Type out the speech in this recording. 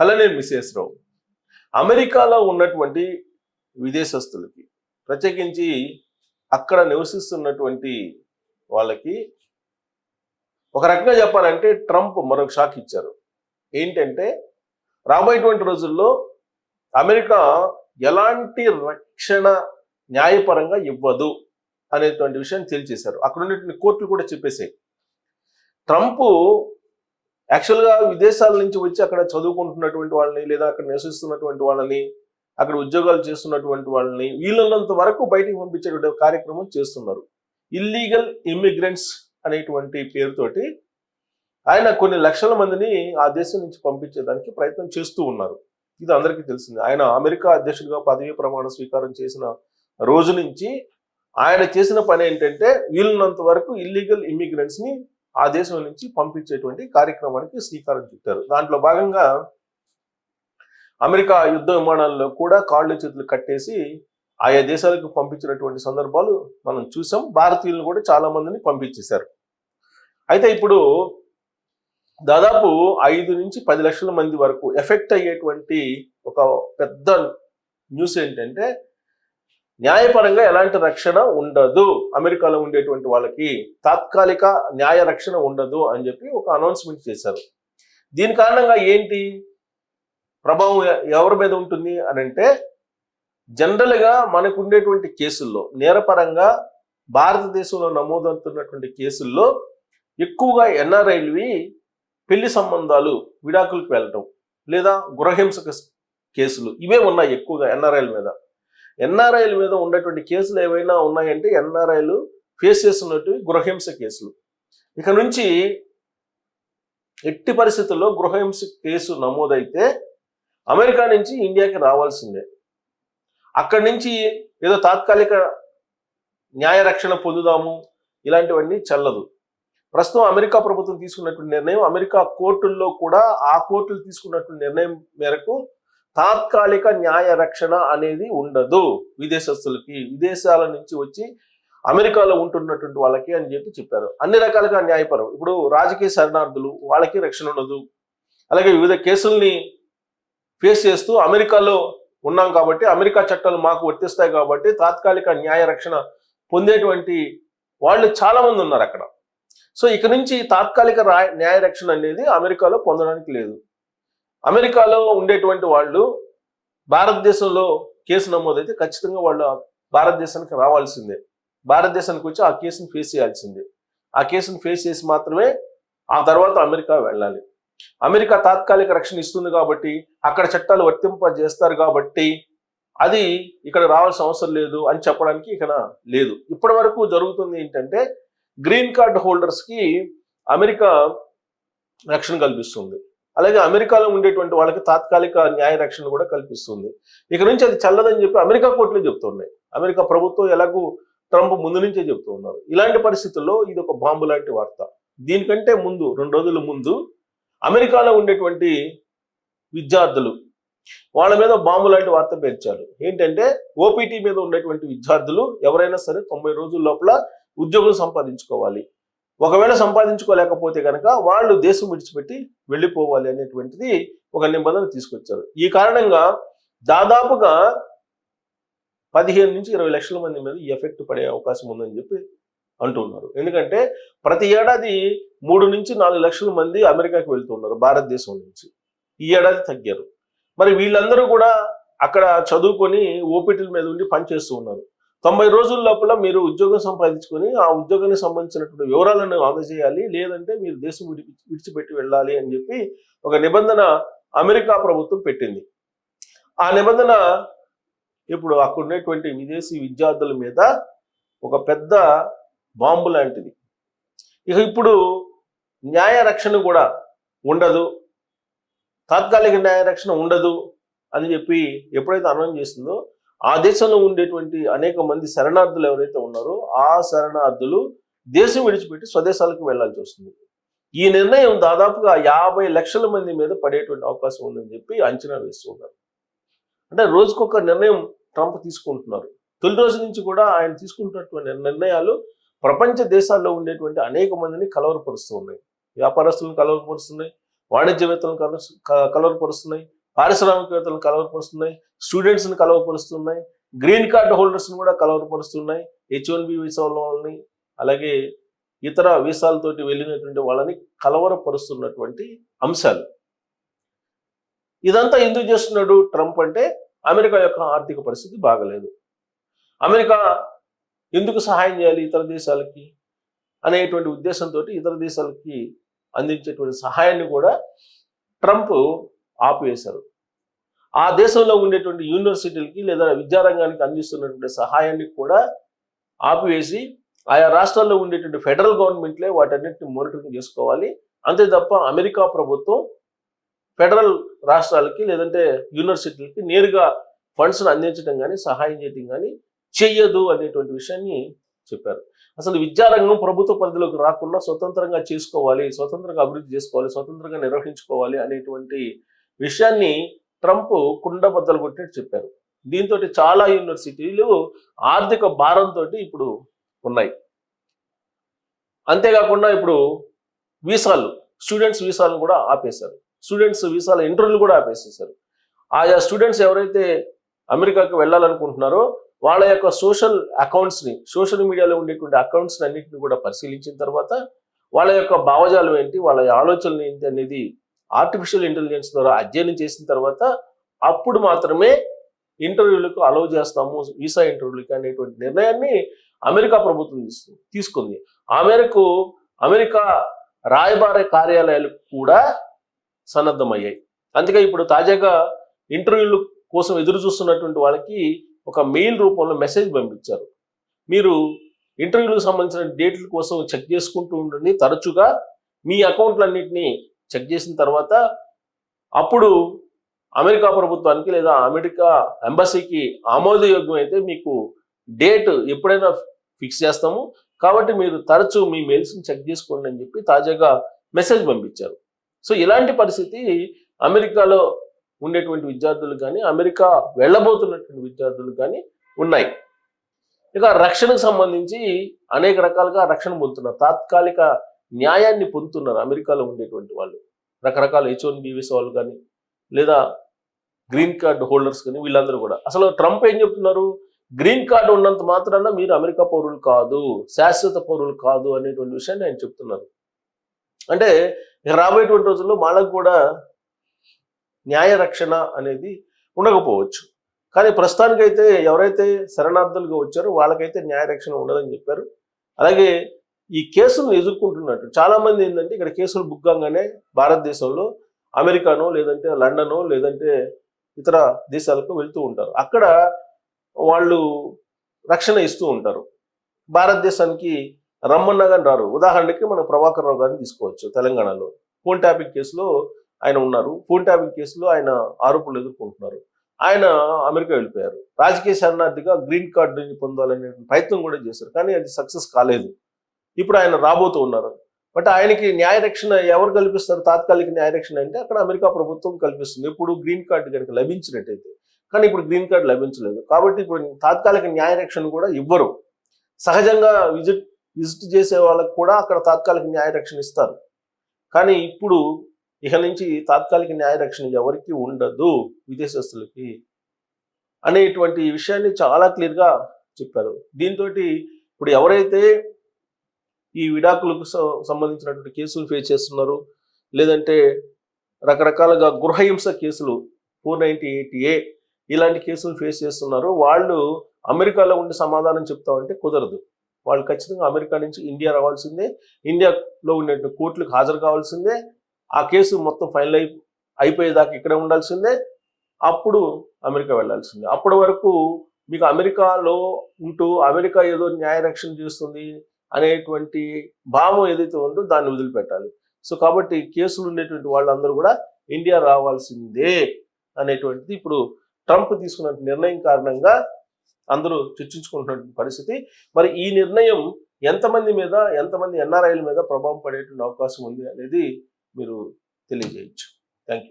అలానే మిసెస్ రావు అమెరికాలో ఉన్నటువంటి విదేశస్తులకి ప్రత్యేకించి అక్కడ నివసిస్తున్నటువంటి వాళ్ళకి ఒక రకంగా చెప్పాలంటే ట్రంప్ మరొక షాక్ ఇచ్చారు. ఏంటంటే రాబోయేటువంటి రోజుల్లో అమెరికా ఎలాంటి రక్షణ న్యాయపరంగా ఇవ్వదు అనేటువంటి విషయాన్ని తేల్చేశారు. అక్కడ ఉన్నటువంటి కోర్టులు కూడా చెప్పేసాయి. ట్రంప్ యాక్చువల్గా విదేశాల నుంచి వచ్చి అక్కడ చదువుకుంటున్నటువంటి వాళ్ళని లేదా అక్కడ నివసిస్తున్నటువంటి వాళ్ళని అక్కడ ఉద్యోగాలు చేస్తున్నటువంటి వాళ్ళని వీళ్ళన్నంత వరకు బయటికి పంపించేటువంటి కార్యక్రమం చేస్తున్నారు. ఇల్లీగల్ ఇమ్మిగ్రెంట్స్ అనేటువంటి పేరుతోటి ఆయన కొన్ని లక్షల మందిని ఆ దేశం నుంచి పంపించేదానికి ప్రయత్నం చేస్తూ ఉన్నారు. ఇది అందరికీ తెలిసింది. ఆయన అమెరికా అధ్యక్షుడిగా పదవీ ప్రమాణ స్వీకారం చేసిన రోజు నుంచి ఆయన చేసిన పని ఏంటంటే వీళ్ళనంత వరకు ఇల్లీగల్ ఇమ్మిగ్రెంట్స్ ని ఆ దేశం నుంచి పంపించేటువంటి కార్యక్రమానికి శ్రీకారం చుట్టారు. దాంట్లో భాగంగా అమెరికా యుద్ధ విమానాల్లో కూడా కాళ్ళు చేతులు కట్టేసి ఆయా దేశాలకు పంపించినటువంటి సందర్భాలు మనం చూసాం. భారతీయులను కూడా చాలా మందిని పంపించేశారు. అయితే ఇప్పుడు దాదాపు 5 నుంచి 10 లక్షల మంది వరకు ఎఫెక్ట్ అయ్యేటువంటి ఒక పెద్ద న్యూస్ ఏంటంటే న్యాయపరంగా ఎలాంటి రక్షణ ఉండదు, అమెరికాలో ఉండేటువంటి వాళ్ళకి తాత్కాలిక న్యాయ రక్షణ ఉండదు అని చెప్పి ఒక అనౌన్స్మెంట్ చేశారు. దీని కారణంగా ఏంటి ప్రభావం ఎవరి మీద ఉంటుంది అని అంటే జనరల్గా మనకు ఉండేటువంటి కేసుల్లో నేరపరంగా భారతదేశంలో నమోదవుతున్నటువంటి కేసుల్లో ఎక్కువగా ఎన్ఆర్ఐలువి పెళ్లి సంబంధాలు విడాకులకు వెళ్ళటం లేదా గృహహింసక కేసులు ఇవే ఉన్నాయి ఎక్కువగా ఎన్ఆర్ఐల మీద. ఎన్ఆర్ఐల మీద ఉన్నటువంటి కేసులు ఏవైనా ఉన్నాయంటే ఎన్ఆర్ఐలు ఫేస్ చేస్తున్నట్టు గృహహింస కేసులు. ఇక నుంచి ఎట్టి పరిస్థితుల్లో గృహహింస కేసు నమోదైతే అమెరికా నుంచి ఇండియాకి రావాల్సిందే. అక్కడి నుంచి ఏదో తాత్కాలిక న్యాయ రక్షణ పొందుదాము ఇలాంటివన్నీ చెల్లదు. ప్రస్తుతం అమెరికా ప్రభుత్వం తీసుకున్నటువంటి నిర్ణయం, అమెరికా కోర్టుల్లో కూడా ఆ కోర్టులు తీసుకున్నటువంటి నిర్ణయం మేరకు తాత్కాలిక న్యాయ రక్షణ అనేది ఉండదు విదేశస్తులకి, విదేశాల నుంచి వచ్చి అమెరికాలో ఉంటున్నటువంటి వాళ్ళకి అని చెప్పారు. అన్ని రకాలుగా న్యాయపరం. ఇప్పుడు రాజకీయ శరణార్థులు వాళ్ళకి రక్షణ ఉండదు. అలాగే వివిధ కేసుల్ని ఫేస్ చేస్తూ అమెరికాలో ఉన్నాం కాబట్టి అమెరికా చట్టాలు మాకు వర్తిస్తాయి కాబట్టి తాత్కాలిక న్యాయ రక్షణ పొందేటువంటి వాళ్ళు చాలా మంది ఉన్నారు అక్కడ. సో ఇక నుంచి తాత్కాలిక న్యాయ రక్షణ అనేది అమెరికాలో పొందడానికి లేదు. అమెరికాలో ఉండేటువంటి వాళ్ళు భారతదేశంలో కేసు నమోదైతే ఖచ్చితంగా వాళ్ళు భారతదేశానికి రావాల్సిందే. భారతదేశానికి వచ్చి ఆ కేసును ఫేస్ చేయాల్సిందే. ఆ కేసును ఫేస్ చేసి మాత్రమే ఆ తర్వాత అమెరికా వెళ్ళాలి. అమెరికా తాత్కాలిక రక్షణ ఇస్తుంది కాబట్టి అక్కడ చట్టాలు వర్తింపజేస్తారు కాబట్టి అది ఇక్కడ రావాల్సిన అవసరం లేదు అని చెప్పడానికి ఇక్కడ లేదు. ఇప్పటి వరకు జరుగుతుంది ఏంటంటే గ్రీన్ కార్డ్ హోల్డర్స్కి అమెరికా రక్షణ కల్పిస్తుంది. అలాగే అమెరికాలో ఉండేటువంటి వాళ్ళకి తాత్కాలిక న్యాయ రక్షణ కూడా కల్పిస్తుంది. ఇక నుంచి అది చల్లదని చెప్పి అమెరికా కోర్టులే చెప్తున్నాయి. అమెరికా ప్రభుత్వం ఎలాగూ ట్రంప్ ముందు నుంచే చెప్తూ ఉన్నారు. ఇలాంటి పరిస్థితుల్లో ఇది ఒక బాంబు లాంటి వార్త. దీనికంటే ముందు 2 రోజుల ముందు అమెరికాలో ఉండేటువంటి విద్యార్థులు వాళ్ళ మీద బాంబు లాంటి వార్త పేర్చారు. ఏంటంటే ఓపీటీ మీద ఉండేటువంటి విద్యార్థులు ఎవరైనా సరే 90 రోజుల లోపల ఉద్యోగం సంపాదించుకోవాలి, ఒకవేళ సంపాదించుకోలేకపోతే కనుక వాళ్ళు దేశం విడిచిపెట్టి వెళ్ళిపోవాలి అనేటువంటిది ఒక నిబంధన తీసుకొచ్చారు. ఈ కారణంగా దాదాపుగా 15 నుంచి 20 లక్షల మంది మీద ఈ ఎఫెక్ట్ పడే అవకాశం ఉందని చెప్పి అంటున్నారు. ఎందుకంటే ప్రతి ఏడాది 3 నుంచి 4 లక్షల మంది అమెరికాకి వెళ్తున్నారు భారతదేశం నుంచి. ఈ ఏడాది తగ్గారు. మరి వీళ్ళందరూ కూడా అక్కడ చదువుకొని ఓపీటీల మీద ఉండి పనిచేస్తూ ఉన్నారు. 90 రోజుల లోపల మీరు ఉద్యోగం సంపాదించుకొని ఆ ఉద్యోగానికి సంబంధించినటువంటి వివరాలను అందజేయాలి, లేదంటే మీరు దేశం విడిచిపెట్టి వెళ్ళాలి అని చెప్పి ఒక నిబంధన అమెరికా ప్రభుత్వం పెట్టింది. ఆ నిబంధన ఇప్పుడు అక్కడ ఉన్నటువంటి విదేశీ విద్యార్థుల మీద ఒక పెద్ద బాంబు లాంటిది. ఇక ఇప్పుడు న్యాయ రక్షణ కూడా ఉండదు, తాత్కాలిక న్యాయ రక్షణ ఉండదు అని చెప్పి ఎప్పుడైతే అనౌన్స్ చేస్తుందో ఆ దేశంలో ఉండేటువంటి అనేక మంది శరణార్థులు ఎవరైతే ఉన్నారో ఆ శరణార్థులు దేశం విడిచిపెట్టి స్వదేశాలకు వెళ్లాల్సి వస్తుంది. ఈ నిర్ణయం దాదాపుగా 50 లక్షల మంది మీద పడేటువంటి అవకాశం ఉందని చెప్పి అంచనా వేస్తున్నారు. అంటే రోజుకొక నిర్ణయం ట్రంప్ తీసుకుంటున్నారు. తొలి రోజు నుంచి కూడా ఆయన తీసుకుంటున్నటువంటి నిర్ణయాలు ప్రపంచ దేశాల్లో ఉండేటువంటి అనేక మందిని కలవరపరుస్తూ ఉన్నాయి. వ్యాపారస్తులను కలవరపరుస్తున్నాయి, వాణిజ్యవేత్తలను కలవరపరుస్తున్నాయి, పారిశ్రామికవేత్తలను కలవరపరుస్తున్నాయి, స్టూడెంట్స్ని కలవరపరుస్తున్నాయి, గ్రీన్ కార్డు హోల్డర్స్ని కూడా కలవరపరుస్తున్నాయి, H1B వీసాల వాళ్ళని, అలాగే ఇతర వీసాలతోటి వెళ్ళినటువంటి వాళ్ళని కలవరపరుస్తున్నటువంటి అంశాలు. ఇదంతా ఎందుకు చేస్తున్నాడు ట్రంప్ అంటే అమెరికా యొక్క ఆర్థిక పరిస్థితి బాగలేదు, అమెరికా ఎందుకు సహాయం చేయాలి ఇతర దేశాలకి అనేటువంటి ఉద్దేశంతో ఇతర దేశాలకి అందించేటువంటి సహాయాన్ని కూడా ట్రంప్ ఆపివేశారు. ఆ దేశంలో ఉండేటువంటి యూనివర్సిటీలకి లేదా విద్యారంగానికి అందిస్తున్నటువంటి సహాయాన్ని కూడా ఆపివేసి ఆయా రాష్ట్రాల్లో ఉండేటువంటి ఫెడరల్ గవర్నమెంట్లే వాటన్నిటిని మానిటరింగ్ చేసుకోవాలి. అంతే తప్ప అమెరికా ప్రభుత్వం ఫెడరల్ రాష్ట్రాలకి లేదంటే యూనివర్సిటీలకి నేరుగా ఫండ్స్ను అందించడం కానీ సహాయం చేయడం కానీ చెయ్యదు అనేటువంటి విషయాన్ని చెప్పారు. అసలు విద్యారంగం ప్రభుత్వ పరిధిలోకి రాకుండా స్వతంత్రంగా చేసుకోవాలి, స్వతంత్రంగా అభివృద్ధి చేసుకోవాలి, స్వతంత్రంగా నిర్వహించుకోవాలి అనేటువంటి విషయాన్ని ట్రంప్ కుండబద్దలు కొట్టినట్టు చెప్పారు. దీంతో చాలా యూనివర్సిటీలు ఆర్థిక భారంతో ఇప్పుడు ఉన్నాయి. అంతేకాకుండా ఇప్పుడు వీసాలు, స్టూడెంట్స్ వీసాలను కూడా ఆపేశారు, స్టూడెంట్స్ వీసాల ఇంటర్వ్యూలు కూడా ఆపేసేశారు. ఆయా స్టూడెంట్స్ ఎవరైతే అమెరికాకి వెళ్ళాలనుకుంటున్నారో వాళ్ళ యొక్క సోషల్ మీడియాలో ఉండేటువంటి అకౌంట్స్ని అన్నింటినీ కూడా పరిశీలించిన తర్వాత వాళ్ళ యొక్క భావజాలం ఏంటి, వాళ్ళ ఆలోచనలు ఏంటి అనేది ఆర్టిఫిషియల్ ఇంటెలిజెన్స్ ద్వారా అధ్యయనం చేసిన తర్వాత అప్పుడు మాత్రమే ఇంటర్వ్యూలకు అలౌ చేస్తాము, వీసా ఇంటర్వ్యూలకి అనేటువంటి నిర్ణయాన్ని అమెరికా ప్రభుత్వం తీసుకుంది. ఆ మేరకు అమెరికా రాయబార కార్యాలయాలు కూడా సన్నద్ధమయ్యాయి. అందుకే ఇప్పుడు తాజాగా ఇంటర్వ్యూల కోసం ఎదురు చూస్తున్నటువంటి వాళ్ళకి ఒక మెయిల్ రూపంలో మెసేజ్ పంపించారు. మీరు ఇంటర్వ్యూలకు సంబంధించిన డేట్ల కోసం చెక్ చేసుకుంటూ ఉండండి, తరచుగా మీ అకౌంట్లన్నింటినీ చెక్ చేసిన తర్వాత అప్పుడు అమెరికా ప్రభుత్వానికి లేదా అమెరికా ఎంబసీకి ఆమోదయోగ్యం అయితే మీకు డేట్ ఎప్పుడైనా ఫిక్స్ చేస్తాము, కాబట్టి మీరు తరచూ మీ మెయిల్స్ని చెక్ చేసుకోండి అని చెప్పి తాజాగా మెసేజ్ పంపించారు. సో ఇలాంటి పరిస్థితి అమెరికాలో ఉండేటువంటి విద్యార్థులు కానీ అమెరికా వెళ్ళబోతున్నటువంటి విద్యార్థులు కానీ ఉన్నాయి. ఇక రక్షణకు సంబంధించి అనేక రకాలుగా రక్షణ పొందుతున్నారు, తాత్కాలిక న్యాయాన్ని పొందుతున్నారు అమెరికాలో ఉండేటువంటి వాళ్ళు. రకరకాల H1B వీసా వాళ్ళు కానీ లేదా గ్రీన్ కార్డు హోల్డర్స్ కానీ వీళ్ళందరూ కూడా. అసలు ట్రంప్ ఏం చెప్తున్నారు, గ్రీన్ కార్డు ఉన్నంత మాత్రాన మీరు అమెరికా పౌరులు కాదు, శాశ్వత పౌరులు కాదు అనేటువంటి విషయాన్ని ఆయన చెప్తున్నారు. అంటే రాబోయేటువంటి రోజుల్లో వాళ్ళకు కూడా న్యాయ రక్షణ అనేది ఉండకపోవచ్చు, కానీ ప్రస్తుతానికైతే ఎవరైతే శరణార్థులుగా వచ్చారో వాళ్ళకైతే న్యాయ రక్షణ ఉండదని చెప్పారు. అలాగే ఈ కేసులను ఎదుర్కొంటున్నట్టు చాలామంది ఏంటంటే ఇక్కడ కేసులు బుగ్గంగానే భారతదేశంలో అమెరికానో లేదంటే లండనో లేదంటే ఇతర దేశాలకు వెళ్తూ ఉంటారు, అక్కడ వాళ్ళు రక్షణ ఇస్తూ ఉంటారు, భారతదేశానికి రమ్మన్నా కానీ రారు. ఉదాహరణకి మనం ప్రభాకర్ రావు గారిని తీసుకోవచ్చు. తెలంగాణలో ఫోన్ ట్యాపింగ్ కేసులో ఆయన ఉన్నారు, ఫోన్ ట్యాపింగ్ కేసులో ఆయన ఆరోపణలు ఎదుర్కొంటున్నారు, ఆయన అమెరికా వెళ్ళిపోయారు. రాజకీయ శరణార్థిగా గ్రీన్ కార్డుని పొందాలనే ప్రయత్నం కూడా చేశారు, కానీ అది సక్సెస్ కాలేదు. ఇప్పుడు ఆయన రాబోతూ ఉన్నారు. బట్ ఆయనకి న్యాయ రక్షణ ఎవరు కల్పిస్తారు, తాత్కాలిక న్యాయ రక్షణ అంటే అక్కడ అమెరికా ప్రభుత్వం కల్పిస్తుంది ఎప్పుడు గ్రీన్ కార్డు కనుక లభించినట్టయితే. కానీ ఇప్పుడు గ్రీన్ కార్డు లభించలేదు, కాబట్టి ఇప్పుడు తాత్కాలిక న్యాయ రక్షణ కూడా ఇవ్వరు. సహజంగా విజిట్ చేసే వాళ్ళకు కూడా అక్కడ తాత్కాలిక న్యాయ రక్షణ ఇస్తారు, కానీ ఇప్పుడు ఇక నుంచి తాత్కాలిక న్యాయ రక్షణ ఎవరికి ఉండదు విదేశస్తులకి అనేటువంటి విషయాన్ని చాలా క్లియర్గా చెప్పారు. దీంతో ఇప్పుడు ఎవరైతే ఈ విడాకులకు సంబంధించినటువంటి కేసులు ఫేస్ చేస్తున్నారు, లేదంటే రకరకాలుగా గృహహింస కేసులు 498A ఇలాంటి కేసులు ఫేస్ చేస్తున్నారు, వాళ్ళు అమెరికాలో ఉండి సమాధానం చెప్తామంటే కుదరదు. వాళ్ళు ఖచ్చితంగా అమెరికా నుంచి ఇండియా రావాల్సిందే, ఇండియాలో ఉండే కోర్టులకు హాజరు కావాల్సిందే, ఆ కేసు మొత్తం ఫైనల్ అయిపోయేదాకా ఇక్కడే ఉండాల్సిందే, అప్పుడు అమెరికా వెళ్ళాల్సిందే. అప్పటి వరకు మీకు అమెరికాలో ఉంటూ అమెరికా ఏదో న్యాయ రక్షణ చేస్తుంది అనేటువంటి భావం ఏదైతే ఉందో దాన్ని వదిలిపెట్టాలి. సో కాబట్టి కేసులు ఉండేటువంటి వాళ్ళందరూ కూడా ఇండియా రావాల్సిందే అనేటువంటిది ఇప్పుడు ట్రంప్ తీసుకున్న నిర్ణయం కారణంగా అందరూ చర్చించుకుంటున్నటువంటి పరిస్థితి. మరి ఈ నిర్ణయం ఎంతమంది ఎన్ఆర్ఐల మీద ప్రభావం పడేటువంటి అవకాశం ఉంది అనేది మీరు తెలియజేయచ్చు.